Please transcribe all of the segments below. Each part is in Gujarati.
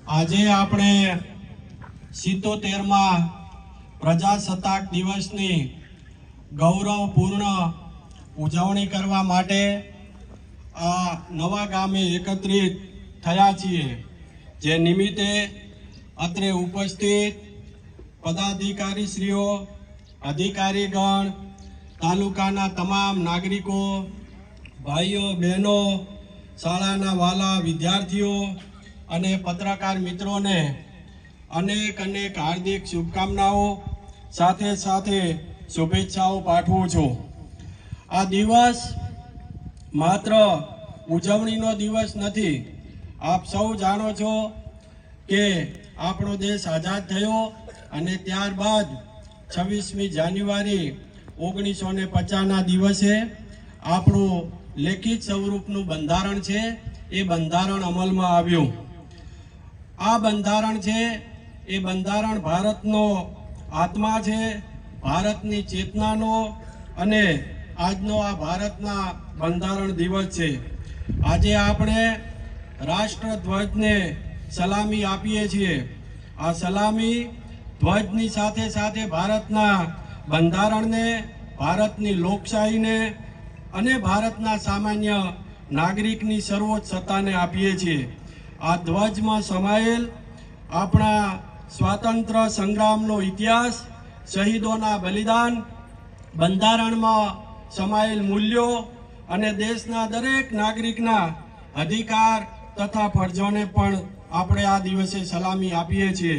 આજે આપણે 77માં પ્રજાસત્તાક દિવસની ગૌરવપૂર્ણ ઉજવણી કરવા માટે આ નવા ગામે એકત્રિત થયા છીએ, જે નિમિત્તે અત્રે ઉપસ્થિત પદાધિકારીશ્રીઓ, અધિકારીગણ, તાલુકાના તમામ નાગરિકો, ભાઈઓ બહેનો, શાળાના વાલા વિદ્યાર્થીઓ અને પત્રકાર મિત્રોને અનેક અનેક હાર્દિક શુભકામનાઓ સાથે સાથે શુભેચ્છાઓ પાઠવું છું। આ દિવસ માત્ર ઉજવણીનો દિવસ નથી। આપ સૌ જાણો છો કે આપણો દેશ આઝાદ થયો અને ત્યારબાદ 26મી જાન્યુઆરી 1950ના દિવસે આપણું લેખિત સ્વરૂપનું બંધારણ છે એ બંધારણ અમલમાં આવ્યું। આ બંધારણ છે એ બંધારણ ભારતનો આત્મા છે, ભારતની ચેતનાનો, અને આજનો આ ભારતના બંધારણ દિવસ છે। આજે આપણે રાષ્ટ્રધ્વજને સલામી આપીએ છીએ। આ સલામી ધ્વજની સાથે સાથે ભારતના બંધારણને, ભારતની લોકશાહીને અને ભારતના સામાન્ય નાગરિકની સર્વોચ્ચ સત્તાને આપીએ છીએ। આ ધ્વજમાં સમાયેલ આપણા સ્વાતંત્ર્ય સંગ્રામનો ઇતિહાસ, શહીદોના બલિદાન, બંધારણમાં સમાયેલ મૂલ્યો અને દેશના દરેક નાગરિકના અધિકાર તથા ફરજોને પણ આપણે આ દિવસે સલામી આપીએ છીએ।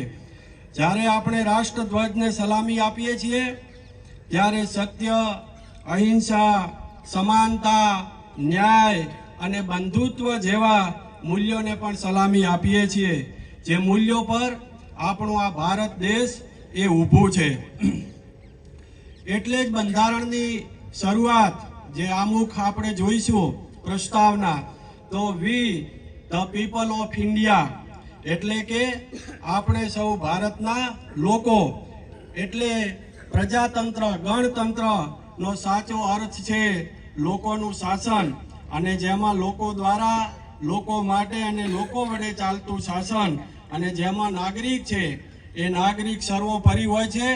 જ્યારે આપણે રાષ્ટ્રધ્વજને સલામી આપીએ છીએ ત્યારે સત્ય, અહિંસા, સમાનતા, ન્યાય અને બંધુત્વ જેવા મૂલ્યોને પણ સલામી આપીએ છીએ, જે મૂલ્યો પર આપણો આ ભારત દેશ એ ઊભું છે। એટલે જ બંધારણની શરૂઆત જે આમુખ આપણે જોઈશું પ્રસ્તાવના, તો વી ધ પીપલ ઓફ ઇન્ડિયા, એટલે કે આપણે સૌ ભારતના લોકો, એટલે પ્રજાતંત્ર, ગણતંત્રનો સાચો અર્થ છે લોકોનું શાસન, અને જેમાં લોકો દ્વારા, લોકો માટે અને લોકો વડે ચાલતું શાસન, અને જેમાં નાગરિક છે એ નાગરિક સર્વોપરી હોય છે।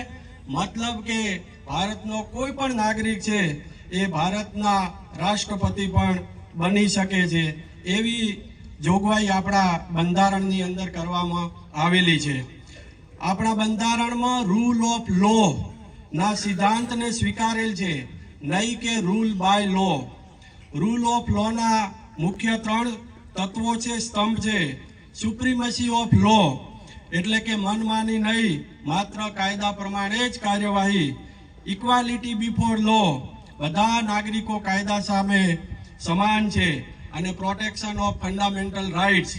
મતલબ કે ભારતનો કોઈ પણ નાગરિક છે એ ભારતના રાષ્ટ્રપતિ પણ બની શકે છે, એવી જોગવાઈ આપણા બંધારણની અંદર કરવામાં આવેલી છે। આપણા બંધારણમાં રૂલ ઓફ લો ના સિદ્ધાંતને સ્વીકારેલ છે, નહીં કે rule by law. Rule of લોના મુખ્ય 3 તત્વો છે, સ્તંભ છે। સુપ્રીમસી ઓફ લો, એટલે કે મનમાની નહીં, માત્ર કાયદા પ્રમાણે જ કાર્યવાહી। ઇક્વાલિટી બિફોર લો, બધા નાગરિકો કાયદા સામે સમાન છે। અને પ્રોટેક્શન ઓફ ફંડામેન્ટલ રાઇટ્સ,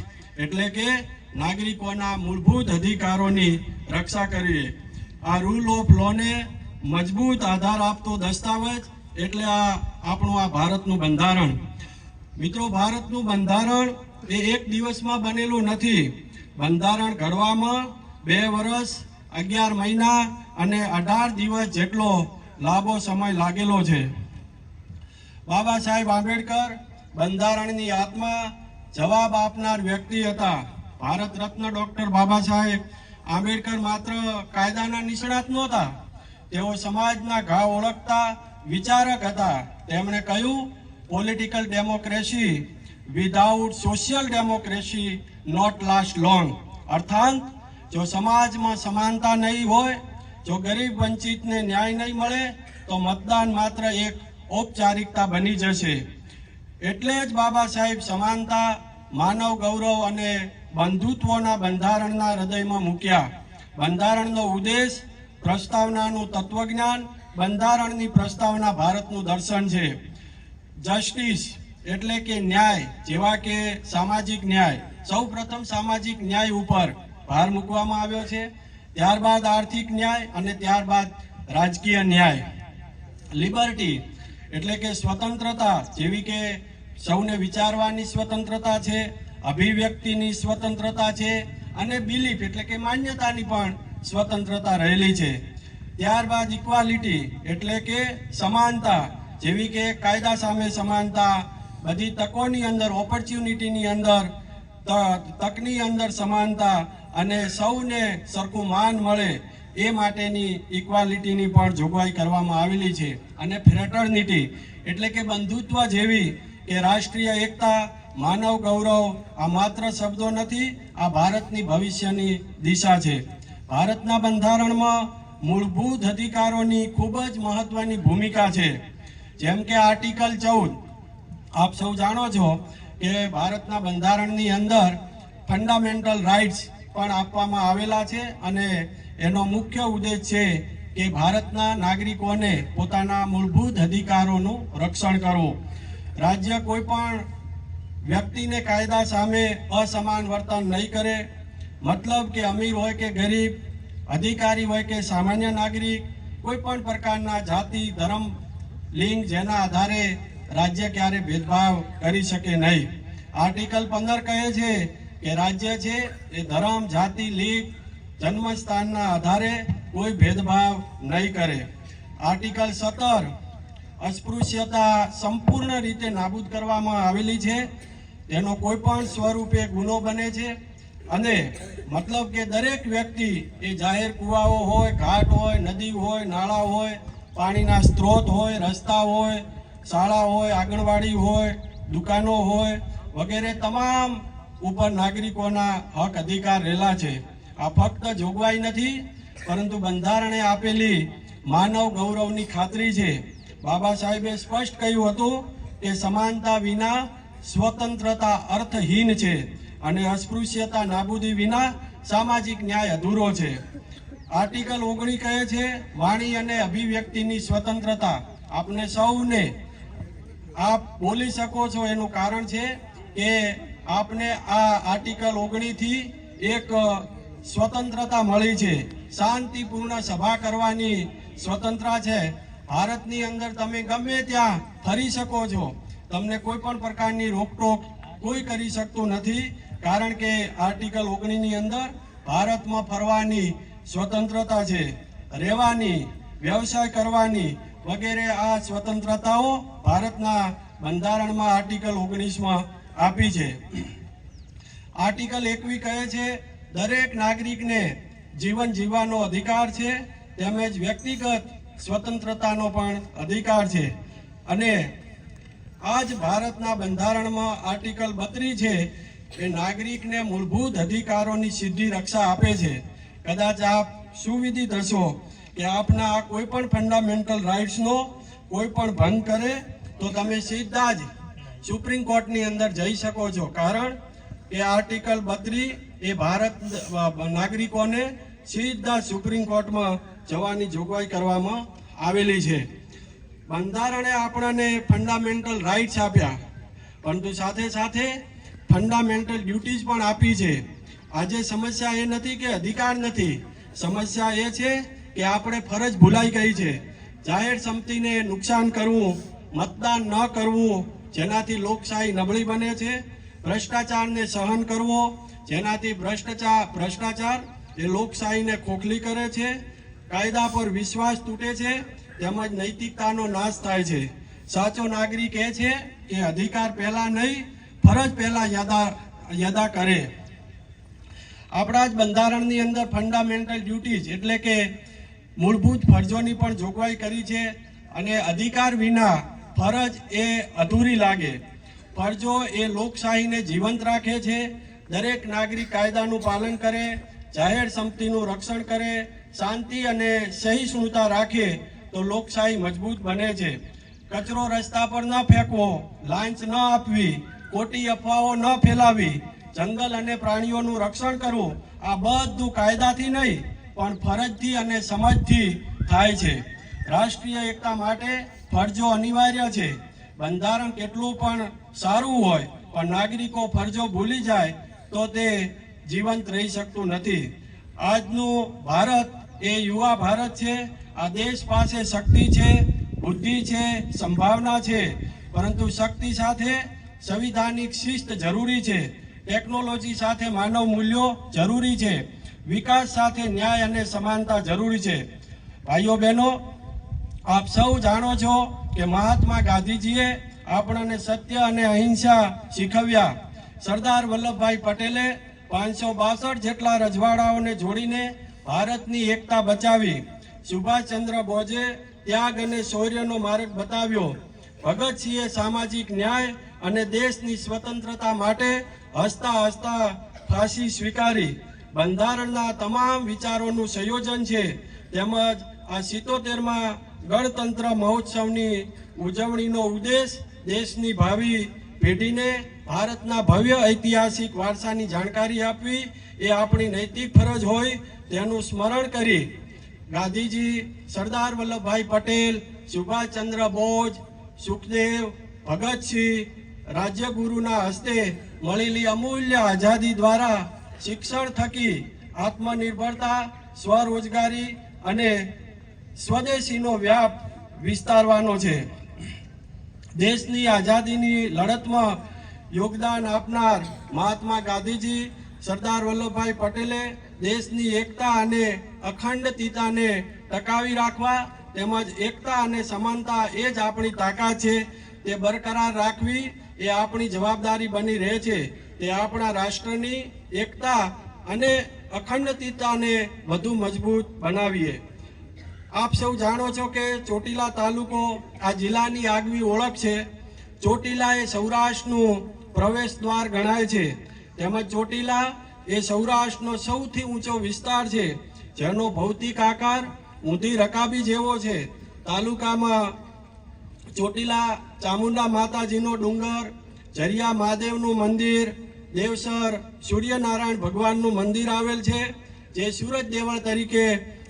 એટલે કે નાગરિકોના મૂળભૂત અધિકારોની રક્ષા કરવી। આ રૂલ ઓફ લોને મજબૂત આધાર આપતો દસ્તાવેજ એટલે આ આપણું આ ભારતનું બંધારણ। મિત્રો, ભારતનું બંધારણ એ એક દિવસમાં બનેલું નથી। બંધારણ ઘડવામાં 2 વર્ષ, 11 મહિના અને 18 દિવસ જેટલો લાંબો સમય લાગેલો છે। બાબા સાહેબ આંબેડકર બંધારણની આત્મા, જવાબ આપનાર વ્યક્તિ હતા। ભારત રત્ન ડોક્ટર બાબા સાહેબ આંબેડકર માત્ર કાયદાના નિષ્ણાત નહોતા, તેઓ સમાજના ઘા ઓળખતા વિચારક હતા। તેમણે કહ્યું, political democracy without social democracy not last long, અર્થાત જો સમાજમાં સમાનતા નહીં હોય, જો ગરીબ વંચિતને ન્યાય નહીં મળે, તો મતદાન માત્ર એક ઔપચારિકતા બની જશે। એટલે જ બાબા સાહેબ સમાનતા, માનવ ગૌરવ અને બંધુત્વના બંધારણના હૃદયમાં મૂક્યા। બંધારણનો ઉદ્દેશ પ્રસ્તાવનાનું તત્વજ્ઞાન, બંધારણની પ્રસ્તાવના ભારતનું દર્શન છે। જસ્ટિસ એટલે કે ન્યાય, જેવા કે સામાજિક ન્યાય, સૌ પ્રથમ સામાજિક ન્યાય ઉપર ભાર મૂકવામાં આવ્યો છે, ત્યારબાદ આર્થિક ન્યાય અને ત્યારબાદ રાજકીય ન્યાય। લિબર્ટી એટલે કે સ્વતંત્રતા, જેવી કે સૌને વિચારવાની સ્વતંત્રતા છે, અભિવ્યક્તિની સ્વતંત્રતા છે, અને બિલીફ એટલે કે માન્યતાની પણ સ્વતંત્રતા રહેલી છે। ત્યારબાદ ઇક્વાલિટી એટલે કે સમાનતા, જેવી કે કાયદા સામે સમાનતા, બધી તકોની અંદર, ઓપોર્ચ્યુનિટીની અંદર તકની અંદર સમાનતા અને સૌને સરખું માન મળે એ માટેની ઇક્વાલિટીની પણ જોગવાઈ કરવામાં આવેલી છે. અને ફ્રેટર્નિટી એટલે કે બંધુત્વ જેવી કે રાષ્ટ્રીય એકતા, માનવ ગૌરવ આ માત્ર શબ્દો નથી, આ ભારતની ભવિષ્યની દિશા છે. ભારતના બંધારણમાં મૂળભૂત અધિકારોની ખૂબ જ મહત્વની ભૂમિકા છે. જેમ કે આર્ટિકલ 14, આપ સૌ જાણો છો કે ભારતના બંધારણની અંદર ફંડામેન્ટલ રાઇટ્સ પણ આપવામાં આવેલા છે અને એનો મુખ્ય ઉદ્દેશ છે કે ભારતના નાગરિકોને પોતાના મૂળભૂત અધિકારોનું રક્ષણ કરવું. રાજ્ય કોઈ પણ વ્યક્તિને કાયદા સામે અસમાન વર્તન નહીં કરે. મતલબ કે અમીર હોય કે ગરીબ, અધિકારી હોય કે સામાન્ય નાગરિક, કોઈ પણ પ્રકારના જાતિ, ધર્મ, લિંગ જેના આધારે રાજ્ય ક્યારે ભેદભાવ કરી શકે નહીં. આર્ટિકલ 15 કહે છે કે રાજ્ય છે એ ધર્મ, જાતિ, લિંગ, જન્મસ્થાનના આધારે કોઈ ભેદભાવ નહીં કરે. આર્ટિકલ 17 અસ્પૃશ્યતા સંપૂર્ણ રીતે નાબૂદ કરવામાં આવેલી છે. તેનો કોઈ પણ સ્વરૂપે ગુનો બને છે અને મતલબ કે દરેક વ્યક્તિ એ જાહેર કુવાઓ હોય, ઘાટ હોય, નદી હોય, નાળા હોય, પાણીના સ્ત્રોત હોય, રસ્તા હોય, શાળા હોય, આંગણવાડી હોય, દુકાનો હોય વગેરે તમામ ઉપર નાગરિકોના હક અધિકાર રહેલા છે. આ ફક્ત જોગવાઈ નથી પરંતુ બંધારણે આપેલી માનવ ગૌરવની ખાતરી છે. બાબા સાહેબે સ્પષ્ટ કહ્યું હતું કે સમાનતા વિના સ્વતંત્રતા અર્થહીન છે અને અસ્પૃશ્યતા નાબૂદી વિના સામાજિક ન્યાય અધૂરો છે. આર્ટિકલ 19 કહે છે વાણી અને અભિવ્યક્તિની સ્વતંત્રતા. આપને સૌને આપ બોલી શકો છો એનું કારણ છે કે આપને આ આર્ટિકલ 19 થી એક સ્વતંત્રતા મળી છે. શાંતિપૂર્ણ સભા કરવાની સ્વતંત્રતા છે. ભારતની અંદર તમે ગમે ત્યાં ફરી શકો છો. તમને કોઈ પણ પ્રકારની રોકટોક કોઈ કરી શકતું નથી કારણ કે આર્ટિકલ 19 ની અંદર ભારતમાં ફરવાની સ્વતંત્રતા છે, રહેવાની, વ્યવસાય કરવાની વગેરે આ સ્વતંત્રતાઓ ભારતના બંધારણમાં આર્ટિકલ 19માં આપી છે. આર્ટિકલ 21 કહે છે દરેક નાગરિકને જીવન જીવવાનો અધિકાર છે તેમજ વ્યક્તિગત સ્વતંત્રતાનો પણ અધિકાર છે. અને આજ ભારતના બંધારણમાં આર્ટિકલ 32 છે એ નાગરિકને મૂળભૂત અધિકારોની સીધી રક્ષા આપે છે. કદાચ આપ સુવિદિત હશો કે આપના આ કોઈ પણ ફંડામેન્ટલ રાઇટ્સનો કોઈ પણ ભંગ કરે તો તમે સીધા જ સુપ્રીમ કોર્ટની અંદર જઈ શકો છો. કારણ કે આર્ટિકલ 32 એ ભારત નાગરિકોને સીધા સુપ્રીમ કોર્ટમાં જવાની જોગવાઈ કરવામાં આવેલી છે. બંધારણે આપણને ફંડામેન્ટલ રાઇટ્સ આપ્યા પરંતુ સાથે સાથે ફંડામેન્ટલ ડ્યુટીઝ પણ આપી છે. આજે સમસ્યા એ નથી કે અધિકાર નથી, સમસ્યા એ છે કે આપણે ફરજ ભૂલાઈ ગઈ છે. જાહેર સંપત્તિને નુકસાન કરવું, મતદાન ન કરવું જેનાથી લોકશાહી નબળી બને છે, ભ્રષ્ટાચારને સહન કરવો જેનાથી ભ્રષ્ટાચાર એ લોકશાહીને ખોખલી કરે છે, કાયદા પર વિશ્વાસ તૂટે છે તેમજ નૈતિકતાનો નાશ થાય છે. સાચો નાગરિક એ છે કે અધિકાર પહેલા નહીં, ફરજ પહેલા યાદા કરે. આપણા જ બંધારણની અંદર ફંડામેન્ટલ ડ્યુટીઝ એટલે કે મૂળભૂત ફરજોની પણ જોગવાઈ કરી છે અને અધિકાર વિના ફરજ એ અધૂરી લાગે. ફરજો એ લોકશાહીને જીવંત રાખે છે. દરેક નાગરિક કાયદાનું પાલન કરે, જાહેર સંપત્તિનું રક્ષણ કરે, શાંતિ અને સહિષ્ણુતા રાખે તો લોકશાહી મજબૂત બને છે. કચરો રસ્તા પર ન ફેંકવો, લાંચ ન આપવી, ખોટી અફવાઓ ન ફેલાવી, જંગલ અને પ્રાણીઓનું રક્ષણ કરવું આ બધું કાયદાથી નહીં પણ ફરજથી અને સમજથી થાય છે. રાષ્ટ્રીય એકતા માટે ફરજો અનિવાર્ય છે. બંધારણ કેટલું પણ સારું હોય પણ નાગરિકો ફરજો ભૂલી જાય તો તે જીવંત રહી શકતું નથી. આજનું ભારત એ યુવા ભારત છે. આ દેશ પાસે શક્તિ છે, બુદ્ધિ છે, સંભાવના છે પરંતુ શક્તિ સાથે સંવિધાનિક શિસ્ત જરૂરી છે. ટેકનોલોજી સાથે માનવ મૂલ્યો જરૂરી છે. વિકાસ સાથે ન્યાય અને સમાનતા જરૂરી છે. ભાઈઓ બહેનો, આપ સૌ જાણો છો કે મહાત્મા ગાંધીજીએ આપણને સત્ય અને અહિંસા શીખવ્યા. સરદાર વલ્લભભાઈ પટેલે 562 જેટલા રજવાડાઓને જોડીને ભારતની એકતા બચાવી. સુભાષચંદ્ર બોઝે ત્યાગ અને શૌર્યનો માર્ગ બતાવ્યો. ભગતસિંહે સામાજિક ન્યાય અને દેશની સ્વતંત્રતા માટે હસતા હસતા ફાંસી સ્વીકારી. બંધારણના તમામ વિચારોનું સંયોજન છે. તેમજ આ 77માં ગણતંત્ર મહોત્સવની ઉજવણીનો ઉદ્દેશ દેશની ભાવિ પેઢીને ભારતના ભવ્ય ઐતિહાસિક વારસાની જાણકારી આપવી એ આપણી નૈતિક ફરજ હોય તેનું સ્મરણ કરી ગાંધીજી, સરદાર વલ્લભભાઈ પટેલ, સુભાષચંદ્ર બોઝ, સુખદેવ, ભગતસિંહ, રાજ્યગુરુના હસ્તે મળેલી અમૂલ્ય આઝાદી દ્વારા શિક્ષણ થકી આત્મનિર્ભરતા, સ્વરોજગારી અને સ્વદેશીનો વ્યાપ વિસ્તારવાનો છે. દેશની આઝાદીની લડતમાં યોગદાન આપનાર મહાત્મા ગાંધીજી, સરદાર વલ્લભભાઈ પટેલે દેશની એકતા અને અખંડિતતાને ટકાવી રાખવા તેમજ એકતા અને સમાનતા એ જ આપણી તાકાત છે તે બરકરાર રાખવી એ આપણી જવાબદારી બની રહે છે. તે આપણા રાષ્ટ્રની એકતા અને અખંડિતતાને વધુ મજબૂત બનાવીએ. આપ સૌ જાણો છો કે ચોટીલા તાલુકો આ જિલ્લાની આગવી ઓળખ છે. ચોટીલા એ સૌરાષ્ટ્રનું પ્રવેશ દ્વાર ગણાય છે. તેમજ ચોટીલા એ સૌરાષ્ટ્રનો સૌથી ઊંચો વિસ્તાર છે, જેનો ભૌતિક આકાર ઊંધી રકાબી જેવો છે. તાલુકામાં ચોટીલા ચામુંડા માતાજીનો ડુંગર, જરિયા મહાદેવનું મંદિર, દેવસર સૂર્યનારાયણ ભગવાનનું મંદિર આવેલ છે, જે સુરત દેવળ તરીકે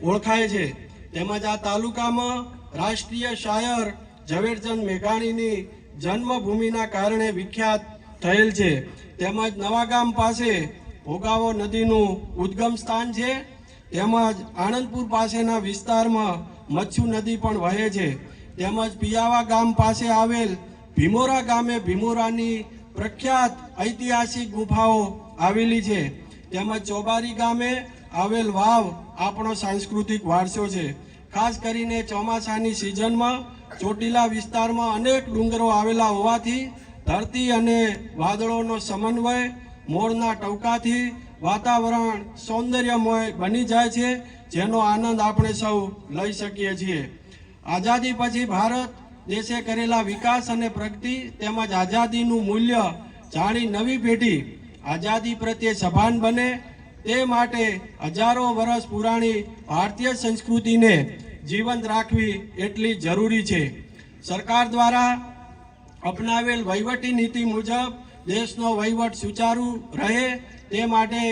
ઓળખાય છે. તેમજ આ તાલુકામાં રાષ્ટ્રીય શાયર ઝવેરચંદ મેઘાણીની જન્મભૂમિના કારણે વિખ્યાત થયેલ છે. તેમજ નવાગામ પાસે ભોગાવો નદીનું ઉદ્ગમ સ્થાન છે. તેમજ આણંદપુર પાસેના વિસ્તારમાં મચ્છુ નદી પણ વહે છે. તેમજ પિયાવા ગામ પાસે આવેલ ભીમોરા ગામે ભીમોરાની પ્રખ્યાત ઐતિહાસિક ગુફાઓ આવેલી છે. તેમજ ચોબારી ગામે આવેલ વાવ આપણો સાંસ્કૃતિક વારસો છે. ખાસ કરીને ચોમાસાની સિઝનમાં ચોટીલા વિસ્તારમાં અનેક ડુંગરો આવેલા હોવાથી ધરતી અને વાદળોનો સમન્વય મોરના ટવકાથી વાતાવરણ સૌંદર્યમય બની જાય છે, જેનો આનંદ આપણે સૌ લઈ શકીએ છીએ. આઝાદી પછી ભારત દેશે કરેલા વિકાસ અને પ્રગતિ તેમજ આઝાદીનું મૂલ્ય જાણી નવી પેઢી આઝાદી પ્રત્યે સભાન બને તે માટે હજારો વર્ષ પુરાણી ભારતીય સંસ્કૃતિને જીવંત રાખવી એટલી જરૂરી છે. સરકાર દ્વારા અપનાવેલ વહીવટી નીતિ મુજબ દેશનો વહીવટ સુચારુ રહે તે માટે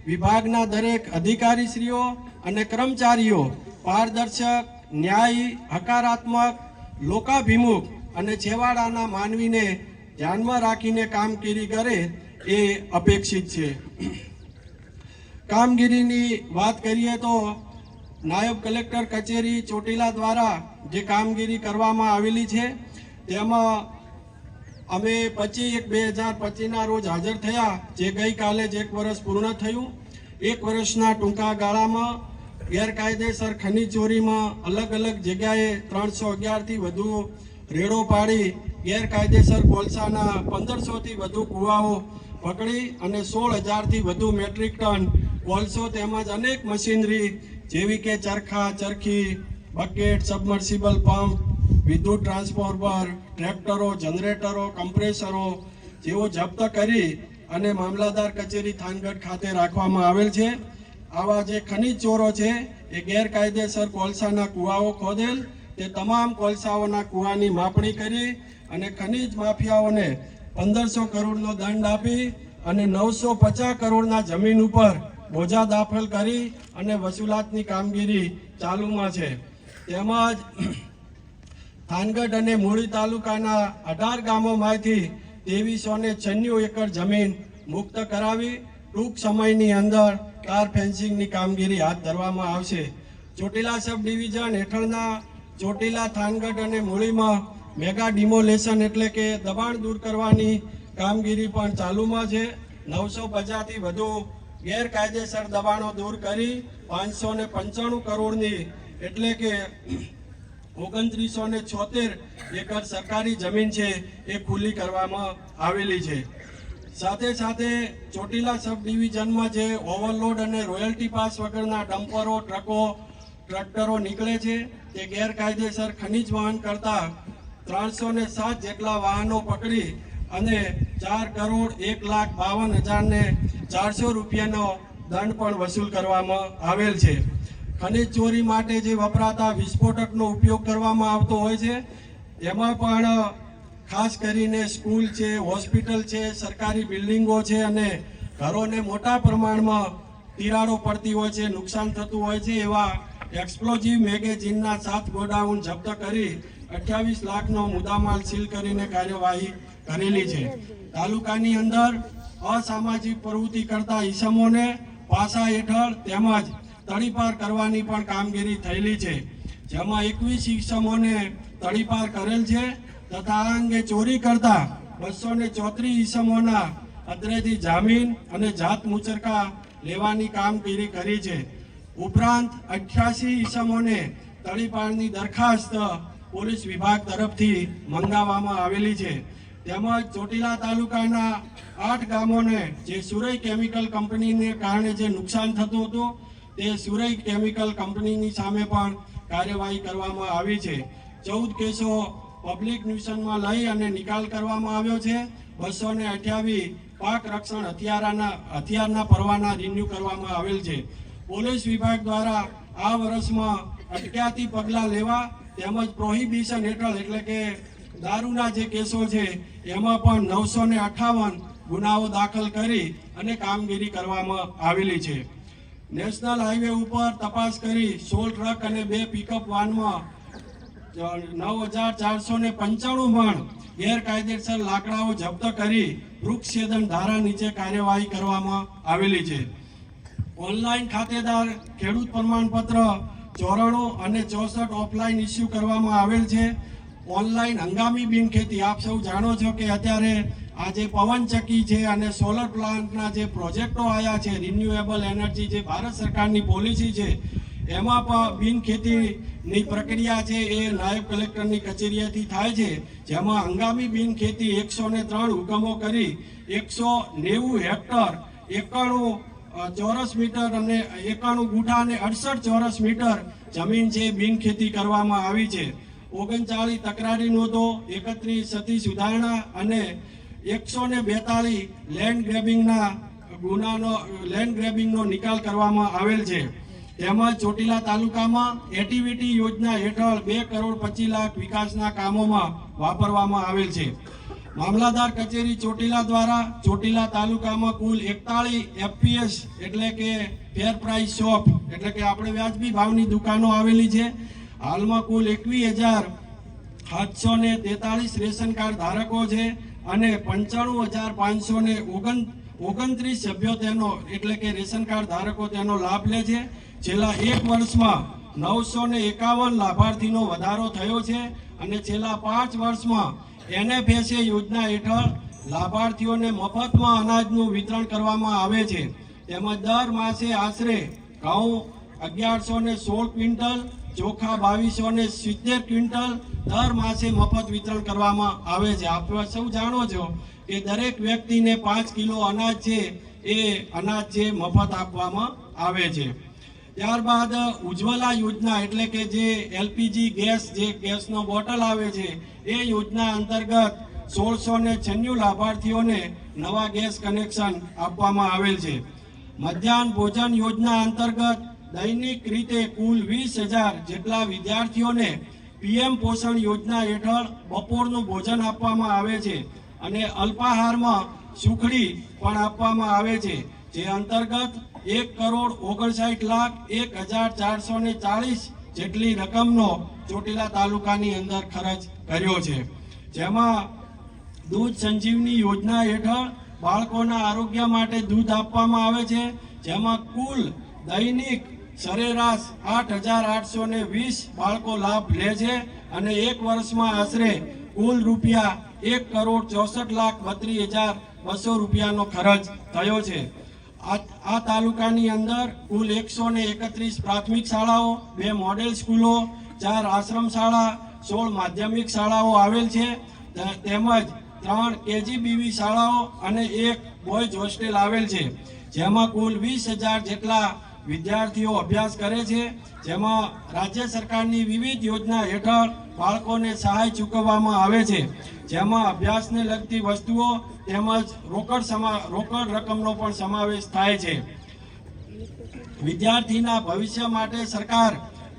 વિભાગના દરેક અધિકારીશ્રીઓ અને કર્મચારીઓ પારદર્શક, ન્યાયી, હકારાત્મક, લોકાભિમુખ અને છેવાડાના માનવીને ધ્યાનમાં રાખીને કામગીરી કરે એ અપેક્ષિત છે. કામગીરીની વાત કરીએ તો નાયબ કલેક્ટર કચેરી ચોટીલા દ્વારા જે કામગીરી કરવામાં આવેલી છે તેમાં અમે 25/1/2025ના રોજ હાજર થયા, જે ગઈકાલે જ 1 વર્ષ પૂર્ણ થયું. 1 વર્ષના ટૂંકા ગાળામાં ગેરકાયદેસર ખનીજ ચોરીમાં અલગ અલગ જગ્યાએ 311થી વધુ રેડો પાડી ગેરકાયદેસર કોલસાના 1500થી વધુ કુવાઓ પકડી અને 16,000થી વધુ મેટ્રિક ટન કોલસો તેમજ અનેક મશીનરી જેવી કે ચરખા, ચરખી, બકેટ, સબમર્સિબલ પંપ, વિદ્યુત ટ્રાન્સફોર્મર, ટ્રેક્ટરો, જનરેટરો, કમ્પ્રેસરો જેવો જપ્ત કરી અને મામલતદાર કચેરી થાનગઢ ખાતે રાખવામાં આવેલ છે. આવા જે ખનીજ ચોરો છે એ ગેરકાયદેસર કોલસાના કુવાઓ ખોદેલ તે તમામ કોલસાઓના કુવાની માપણી કરી અને ખનીજ માફિયાઓને 1500 કરોડનો દંડ આપી અને 950 કરોડના જમીન ઉપર બોજા દાખલ કરી અને વસૂલાતની કામગીરી ચાલુમાં છે. તેમજ થાનગઢ અને મૂળી તાલુકાના 18 ગામોમાંથી 2396 એકર જમીન મુક્ત કરાવી ટૂંક સમયની અંદર કાર ફેન્સિંગની કામગીરી હાથ ધરવામાં આવશે. ચોટીલા સબ ડિવિઝન હેઠળના ચોટીલા, થાનગઢ અને મૂળીમાં મેગા ડિમોલેશન એટલે કે દબાણ દૂર કરવાની કામગીરી પણ ચાલુમાં છે. 950થી વધુ ગેરકાયદેસર દબાણો દૂર કરી 595 કરોડની એટલે કે 2976 એકર સરકારી જમીન છે એ ખુલ્લી કરવામાં આવેલી છે. સાથે સાથે ચોટીલા સબ ડિવિઝનમાં જે ઓવરલોડ અને રોયલ્ટી પાસ વગરના ડમ્પરો, ટ્રકો, ટ્રેક્ટરો નીકળે છે તે ગેરકાયદેસર ખનીજ વહન કરતા 307 જેટલા વાહનો પકડી અને 4,01,52,400 રૂપિયાનો દંડ પણ વસૂલ કરવામાં આવેલ છે. ખનીજ ચોરી માટે જે વપરાતા વિસ્ફોટકનો ઉપયોગ કરવામાં આવતો હોય છે એમાં પણ ખાસ કરીને સ્કૂલ છે, હોસ્પિટલ છે, સરકારી બિલ્ડિંગો છે અને ઘરોને મોટા પ્રમાણમાં તિરાડો પડતી હોય છે, નુકસાન થતું હોય છે એવા એક્સપ્લોઝિવ મેગેઝીનના 7 ગોડાઉન જપ્ત કરી 28 લાખનો મુદ્દામાલ સીલ કરીને કાર્યવાહી કરેલી છે. તાલુકાની અંદર અસામાજિક પ્રવૃત્તિ કરતા ઈસમોને પાસા હેઠળ તેમજ તડીપાર કરવાની પણ કામગીરી થયેલી છે, જેમાં 21 ઈસમોને તડીપાર કરેલ છે તથા આ અંગે ચોરી કરતા 234 ઈસમોના અત્રેથી જામીન અને જાત મુચરકા લેવાની કામગીરી કરી છે. ઉપરાંત 88 ઈસમોને તડીપારની દરખાસ્ત પોલીસ વિભાગ તરફથી મંગાવવામાં આવેલી છે. તેમજ ચોટીલા તાલુકાના 8 ગામોને જે સુરઈ કેમિકલ કંપનીને કારણે જે નુકસાન થતું હતું તે સુરઈ કેમિકલ કંપનીની સામે પણ કાર્યવાહી કરવામાં આવી છે. 14 કેસો પબ્લિક ન્યુસન્સમાં લઈ અને નિકાલ કરવામાં આવ્યો છે. 228 પાક રક્ષણ હથિયારના પરવાના રિન્યુ કરવામાં આવેલ છે. પોલીસ વિભાગ દ્વારા આ વર્ષમાં અટક્યાતી પગલાં લેવા તેમજ પ્રોહિબિશન હેઠળ એટલે કે દારૂના જે કેસો છે એમાં પણ 958 ગુનાઓ દાખલ કરી અને કામગીરી કરવામાં આવેલી છે. નેશનલ હાઈવે ઉપર તપાસ કરી 16 ટ્રક અને 2 પિકઅપ વાનમાં 9,495 મણ ગેરકાયદેસર લાકડાઓ જપ્ત કરી વૃક્ષછેદન ધારા નીચે કાર્યવાહી કરવામાં આવેલી છે. ઓનલાઈન ખાતેદાર ખેડૂત પ્રમાણપત્ર 94 અને 64 ઓફલાઈન ઇસ્યુ કરવામાં આવેલ છે. ઓનલાઈન હંગામી બિનખેતી આપ સૌ જાણો છો કે અત્યારે આ જે પવનચક્કી છે અને સોલર પ્લાન્ટના જે પ્રોજેક્ટો આવ્યા છે, રિન્યુએબલ એનર્જી જે ભારત સરકારની પોલિસી છે એમાં પણ બિનખેતીની પ્રક્રિયા છે એ નાયબ કલેક્ટરની કચેરીએથી થાય છે, જેમાં હંગામી બિનખેતી 103 હુકમો કરી 190 હેક્ટર 91 ચોરસ મીટર અને 91 ગુઠા અને 68 ચોરસ મીટર જમીન છે બિનખેતી કરવામાં આવી છે. 39 તકરારી નોંધો, 31 સતી સુધારણા અને 142 લેન્ડ ગ્રેબિંગનો નિકાલ કરવામાં આવેલ છે. તેમજ ચોટીલા તાલુકામાં એટીવીટી યોજના હેઠળ 2,25,00,000 વિકાસના કામોમાં વાપરવામાં આવેલ છે. મામલાદાર કચેરી ચોટીલા દ્વારા ચોટીલા તાલુકામાં કુલ 41 એફપીએસ એટલે કે ફેર પ્રાઇસ શોપ એટલે કે આપણે વ્યાજબી ભાવની દુકાનો આવેલી છે. હાલમાં કુલ 21,743 રેશન કાર્ડ ધારકો છે અને 95,529 સભ્યો તેનો એટલે કે રેશન કાર્ડ ધારકો તેનો લાભ લે છે. છેલ્લા 1 વર્ષમાં 951 લાભાર્થીનો વધારો થયો છે અને છેલ્લા 5 વર્ષમાં એનએફએસએ યોજના હેઠળ લાભાર્થીઓને મફતમાં અનાજનું વિતરણ કરવામાં આવે છે. તેમજ દર માસે આશરે ઘઉં 1,116 ક્વિન્ટલ, ચોખા 2,270 ક્વિન્ટલ દર માસે મફત વિતરણ કરવામાં આવે છે. આપ સૌ જાણો છો કે દરેક વ્યક્તિને 5 કિલો અનાજ છે એ અનાજ છે મફત આપવામાં આવે છે. ત્યારબાદ ઉજ્જવલા યોજના એટલે કે જે એલપીજી ગેસ જે ગેસનો બોટલ આવે છે એ યોજના અંતર્ગત 1,696 લાભાર્થીઓને નવા ગેસ કનેક્શન આપવામાં આવેલ છે. મધ્યાહન ભોજન યોજના અંતર્ગત દૈનિક રીતે કુલ 20,000 જેટલા વિદ્યાર્થીઓને પીએમ પોષણ યોજના હેઠળ બપોરનું ભોજન આપવામાં આવે છે અને અલ્પાહારમાં સુખડી પણ આપવામાં આવે છે, જે અંતર્ગત 1,59,01,440 જેટલી રકમનો ચોટીલા તાલુકાની અંદર ખર્ચ કર્યો છે. જેમાં દૂધ સંજીવની યોજના હેઠળ બાળકોના આરોગ્ય માટે દૂધ આપવામાં આવે છે, જેમાં કુલ દૈનિક સરેરાશ 8,820 બાળકો લાભ લે છે અને 1 વર્ષમાં આશરે કુલ રૂપિયા 1,64,32,200 રૂપિયાનો ખર્ચ થયો છે. આ તાલુકાની અંદર કુલ 131 પ્રાથમિક શાળાઓ, 2 મોડેલ સ્કૂલો, 4 આશ્રમ શાળા, 16 માધ્યમિક શાળાઓ આવેલ છે તેમજ 3 KGBV શાળાઓ અને 1 બોયઝ હોસ્ટેલ આવેલ છે, જેમાં કુલ 20,000 જેટલા વિદ્યાર્થીઓ અભ્યાસ કરે છે, જેમાં રાજ્ય સરકારની વિવિધ યોજના હેઠળ બાળકોને સહાય ચૂકવવામાં આવે છે, જેમાં અભ્યાસને લગતી વસ્તુઓ તેમજ રોકડ રકમનો પણ સમાવેશ થાય છે. વિદ્યાર્થીના ભવિષ્ય માટે સરકાર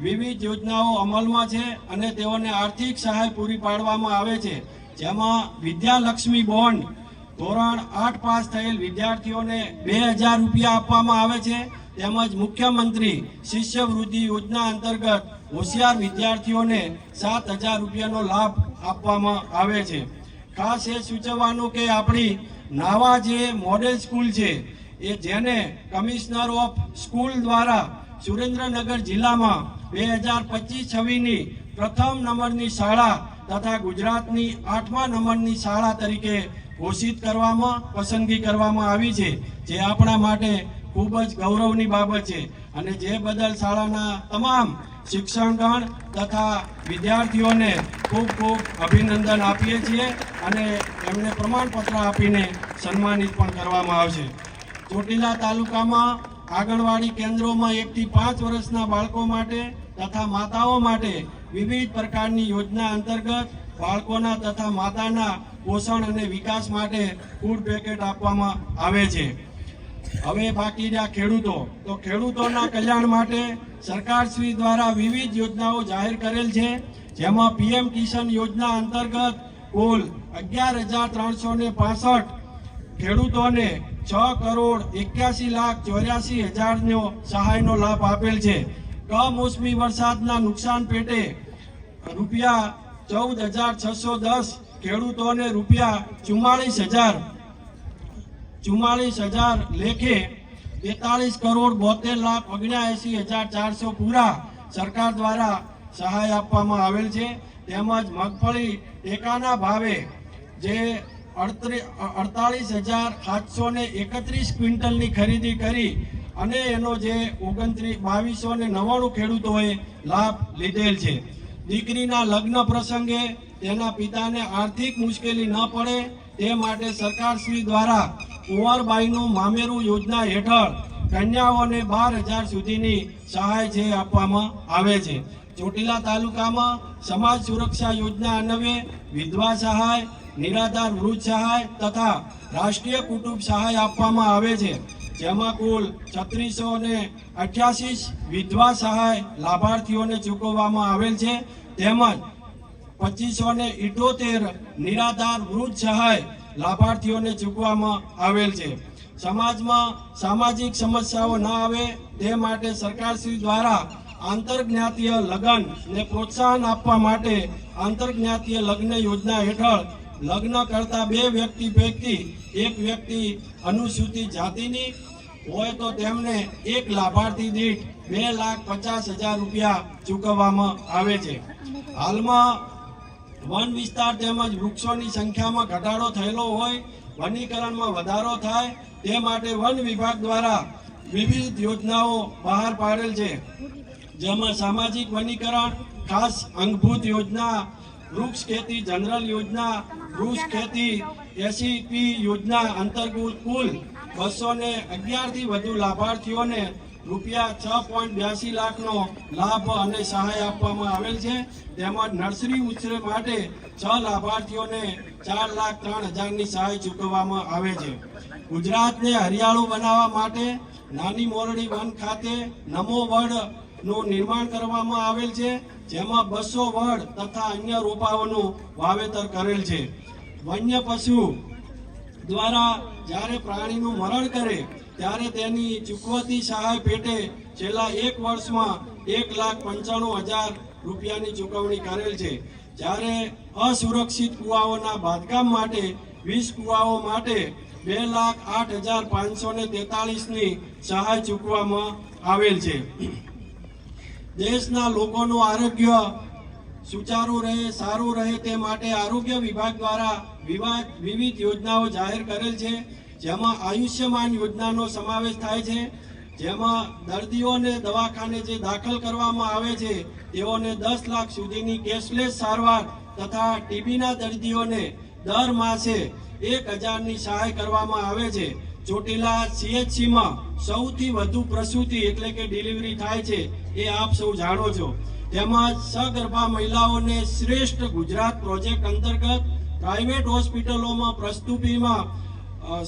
વિવિધ યોજનાઓ અમલમાં છે અને તેઓને આર્થિક સહાય પૂરી પાડવામાં આવે છે, જેમાં વિદ્યાલક્ષ્મી બોન્ડ ધોરણ 8 પાસ થયેલ વિદ્યાર્થીઓને 2,000 રૂપિયા આપવામાં આવે છે, તેમજ મુખ્યમંત્રી શિષ્યવૃત્તિ યોજના અંતર્ગત હોશિયાર વિદ્યાર્થીઓને 7,000 રૂપિયાનો લાભ આપવામાં આવે છે. ખાસ એ સૂચવવાનું કે આપણી નાવા જે મોડેલ સ્કૂલ છે એ જેને કમિશનર ઓફ સ્કૂલ દ્વારા સુરેન્દ્રનગર જિલ્લામાં 2025-26ની પ્રથમ નંબરની શાળા તથા ગુજરાતની 8મા નંબરની શાળા તરીકે ઘોષિત કરવામાં પસંદગી કરવામાં આવી છે, જે આપણા માટે ખૂબ જ ગૌરવની બાબત છે અને જે બદલ શાળાના તમામ શિક્ષણગણ તથા વિદ્યાર્થીઓને ખૂબ ખૂબ અભિનંદન આપીએ છીએ અને એમને પ્રમાણપત્ર આપીને સન્માનિત પણ કરવામાં આવશે. ચોટીલા તાલુકામાં આંગણવાડી કેન્દ્રોમાં 1 થી 5 વર્ષના બાળકો માટે તથા માતાઓ માટે વિવિધ પ્રકારની યોજના અંતર્ગત બાળકોના તથા માતાના પોષણ અને વિકાસ માટે ફૂડ પેકેટ આપવામાં આવે છે. હવે બાકી રહ્યા ખેડૂતો, તો ખેડૂતોના કલ્યાણ માટે સરકારશ્રી દ્વારા વિવિધ યોજનાઓ જાહેર કરેલ છે, જેમાં PM કિસાન યોજના અંતર્ગત કુલ 11,365 ખેડૂતોને 6,81,84,000નો સહાયનો લાભ આપેલ છે. કમોસમી વરસાદના નુકસાન પેટે રૂપિયા 14,610 ખેડૂતોને રૂપિયા 44,000 લેખે 43,72,79,400 પૂરા સરકાર દ્વારા સહાય આપવામાં આવેલ છે. તેમજ મગફળી ટેકાના ભાવે જે 48,731 ક્વિન્ટલની ખરીદી કરી અને એનો જે 2299 ખેડૂતોએ લાભ લીધેલ છે. દીકરીના લગ્ન પ્રસંગે તેના પિતાને આર્થિક મુશ્કેલી ન પડે તે માટે સરકારશ્રી દ્વારા કુંવરબાઈનું મામેરું યોજના હેઠળ કન્યાઓને 12,000 સુધીની સહાય છે આપવામાં આવે છે. ચોટીલા તાલુકામાં સમાજ સુરક્ષા યોજના અન્વયે વિધવા સહાય, નિરાધાર વૃદ્ધ સહાય તથા રાષ્ટ્રીય કુટુંબ સહાય આપવામાં આવે છે, જેમાં કુલ 3688 વિધવા સહાય લાભાર્થીઓને ચૂકવવામાં આવેલ છે, તેમજ 2578 નિરાધાર વૃદ્ધ સહાય લાભાર્થીઓને ચૂકવવામાં આવેલ છે. સમાજમાં સામાજિક સમસ્યાઓ ન આવે તે માટે સરકારશ્રી દ્વારા આંતરજ્ઞાતીય લગ્ન ને પ્રોત્સાહન આપવા માટે આંતરજ્ઞાતીય લગ્ન યોજના હેઠળ લગ્ન કરતા 2 વ્યક્તિ પૈકી 1 વ્યક્તિ અનુસૂચિત જાતિની હોય તો તેમને 1 લાભાર્થી દીઠ 2,50,000 રૂપિયા ચૂકવવામાં આવે છે. હાલમાં વન વિસ્તાર તેમજ વૃક્ષોની સંખ્યામાં ઘટાડો થયેલો હોય, વનીકરણમાં વધારો થાય તે માટે વન વિભાગ દ્વારા વિવિધ યોજનાઓ બહાર પાડેલ છે, જેમાં સામાજિક વનીકરણ ખાસ અંગભૂત યોજના, વૃક્ષ ખેતી જનરલ યોજના, વૃક્ષ ખેતી SEP યોજના અંતર્ગત કુલ 211 થી વધુ લાભાર્થીઓને રૂપિયા 6.82 લાખનો લાભ અને સહાય આપવામાં આવેલ છે. તેમજ નર્સરી ઉછેર માટે 6 લાભાર્થીઓને 4,03,000ની સહાય ચૂકવવામાં આવે છે. ગુજરાતને હરિયાળું બનાવવા માટે નાની મોરડી વન ખાતે નમો વડનું નિર્માણ કરવામાં આવેલ છે, જેમાં 200 વડ તથા અન્ય રોપાઓનું વાવેતર કરેલ છે. વન્ય પશુ દ્વારા જ્યારે પ્રાણીનું મરણ કરે ત્યારે તેની ચૂકવતી સહાય પેટે છેલ્લા 1 વર્ષમાં 1,95,000 રૂપિયાની ચૂકવણી કરેલ છે. જ્યારે અસુરક્ષિત કુવાઓના બાંધકામ માટે 20 કુવાઓ માટે 2,08,543ની સહાય ચૂકવવામાં આવેલ છે. દેશના લોકોનું આરોગ્ય સુચારું રહે, સારું રહે તે માટે આરોગ્ય વિભાગ દ્વારા વિવિધ યોજનાઓ જાહેર કરેલ છે, જેમાં આયુષ્યમાન યોજનાનો સમાવેશ થાય છે, જેમાં દર્દીઓને દવાખાને જે દાખલ કરવામાં આવે છે તેઓને 10 લાખ સુધીની કેશલેસ સારવાર તથા ટીબીના દર્દીઓને દર માસે 1000ની સહાય કરવામાં આવે છે. ચોટીલા CHCમાં સૌથી વધુ પ્રસૂતિ એટલે કે ડિલિવરી થાય છે એ આપ સૌ જાણો છો. તેમજ સગર્ભા મહિલાઓને શ્રેષ્ઠ ગુજરાત પ્રોજેક્ટ અંતર્ગત પ્રાઇવેટ હોસ્પિટલોમાં પ્રસ્તુતિમાં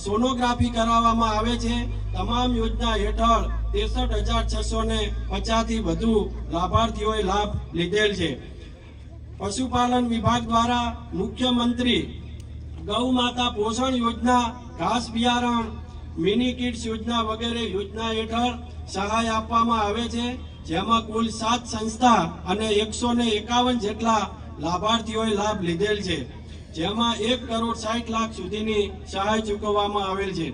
સોનોગ્રાફી કરાવવામાં આવે છે. તમામ યોજના હેઠળ 63,650 થી વધુ લાભાર્થીઓએ લાભ લીધેલ છે. પશુપાલન વિભાગ દ્વારા મુખ્યમંત્રી ગૌ માતા પોષણ યોજના, ઘાસ બિયારણ, મિની કિડ્સ યોજના વગેરે યોજના હેઠળ સહાય આપવામાં આવે છે, જેમાં કુલ 7 સંસ્થા અને 151 જેટલા લાભાર્થીઓએ લાભ લીધેલ છે, જેમાં 1,60,00,000 સુધીની સહાય ચૂકવવામાં આવેલ છે.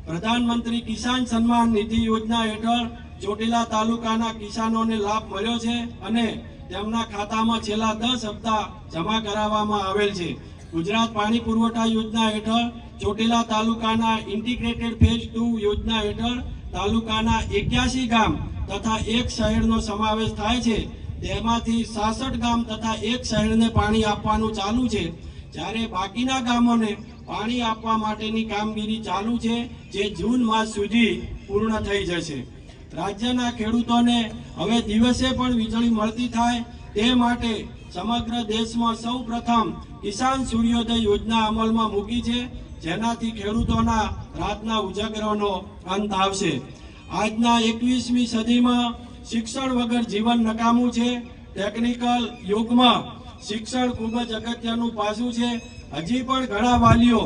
પ્રધાનમંત્રી કિસાન સન્માન નિધિ યોજના હેઠળ ચોટીલા તાલુકાના કિસાનોને લાભ મળ્યો છે અને તેમના ખાતામાં છેલ્લા 10 હપ્તા જમા કરાવવામાં આવેલ છે. ગુજરાત પાણી પુરવઠા યોજના હેઠળ ચોટીલા તાલુકાના ઇન્ટિગ્રેટેડ ફેઝ 2 યોજના હેઠળ તાલુકાના 81 ગામ તથા 1 શહેરનો સમાવેશ થાય છે. તેમાંથી 66 ગામ તથા 1 શહેરને પાણી આપવાનું ચાલુ છે, જ્યારે બાકીના ગામોને પાણી આપવા માટેની કામગીરી ચાલુ છે, જે જૂન માસ સુધી પૂર્ણ થઈ જશે. રાજ્યના ખેડૂતોને હવે દિવસે પણ વીજળી મળતી થાય તે માટે સમગ્ર દેશમાં સૌ પ્રથમ કિસાન સૂર્યોદય યોજના અમલમાં મૂકી છે, જેનાથી ખેડૂતોના રાતના ઉજાગરોનો અંત આવશે. આજના 21મી સદીમાં શિક્ષણ વગર જીવન નકામું છે. ટેકનિકલ યુગમાં શિક્ષણ ખૂબ જ અગત્યનું પાસું છે. હજી પણ ઘણા વાલીઓ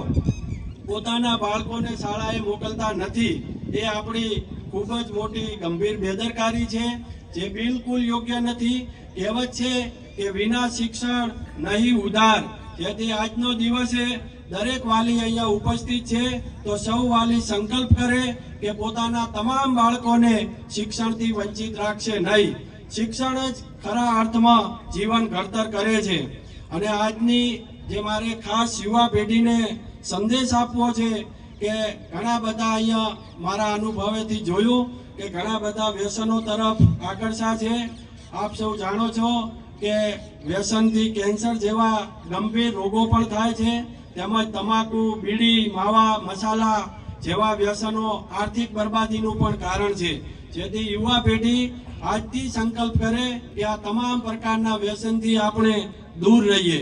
પોતાના બાળકોને શાળાએ મોકલતા નથી. એ આપણી ખૂબ જ મોટી ગંભીર બેદરકારી છે, જે બિલકુલ યોગ્ય નથી. કહેવત છે કે વિના શિક્ષણ નહીં ઉધાર. જેથી આજનો દિવસે દરેક વાલી અહીંયા ઉપસ્થિત છે, તો સૌ વાલી સંકલ્પ કરે કે પોતાના તમામ બાળકોને શિક્ષણથી વંચિત રાખશે નહીં. શિક્ષણ જ ખરા અર્થમાં જીવન ઘડતર કરે છે. અને આજની જે મારે ખાસ યુવા પેઢીને સંદેશ આપવો છે કે ઘણા બધા અહીંયા મારા અનુભવેથી જોયું કે ઘણા બધા વ્યસનો તરફ આકર્ષા છે. આપ સૌ જાણો છો કે વ્યસનથી કેન્સર જેવા ગંભીર રોગો પણ થાય છે. તેમજ તમાકુ, બીડી, માવા, મસાલા જેવા વ્યસનો આર્થિક બરબાદીનું પણ કારણ છે. જેથી યુવા પેઢી આજથી સંકલ્પ કરે કે આ તમામ પ્રકારના વ્યસનથી આપણે દૂર રહીએ.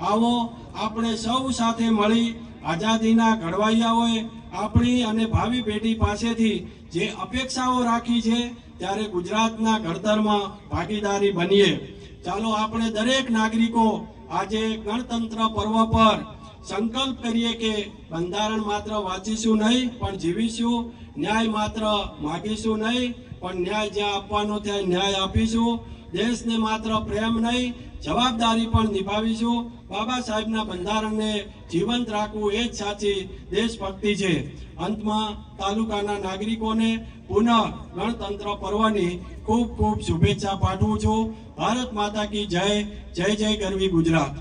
આવો આપણે સૌ સાથે મળી આઝાદીના ઘડવૈયાઓએ આપણી અને ભાવિ પેઢી પાસેથી જે અપેક્ષાઓ રાખી છે, ત્યારે ગુજરાતના ઘડતરમાં ભાગીદારી બનીએ. ચાલો આપણે દરેક નાગરિકો આજે ગણતંત્ર પર્વ પર સંકલ્પ કરીએ કે બંધારણ માત્ર વાંચીશું નહીં પણ જીવીશું. ન્યાય માત્ર માગીશું નહીં પણ ન્યાય જ્યાં આપવાનો ત્યાં ન્યાય આપીશું. દેશને માત્ર પ્રેમ નહીં જવાબદારી પણ નિભાવીશું. બાબા સાહેબના બંધારણને જીવંત રાખવું એ જ સાચી દેશભક્તિ છે. અંતમાં તાલુકાના નાગરિકોને પુનઃ ગણતંત્ર પર્વની ખૂબ ખૂબ શુભેચ્છા પાઠવું છું. ભારત માતા કી જય. જય જય ગરવી ગુજરાત.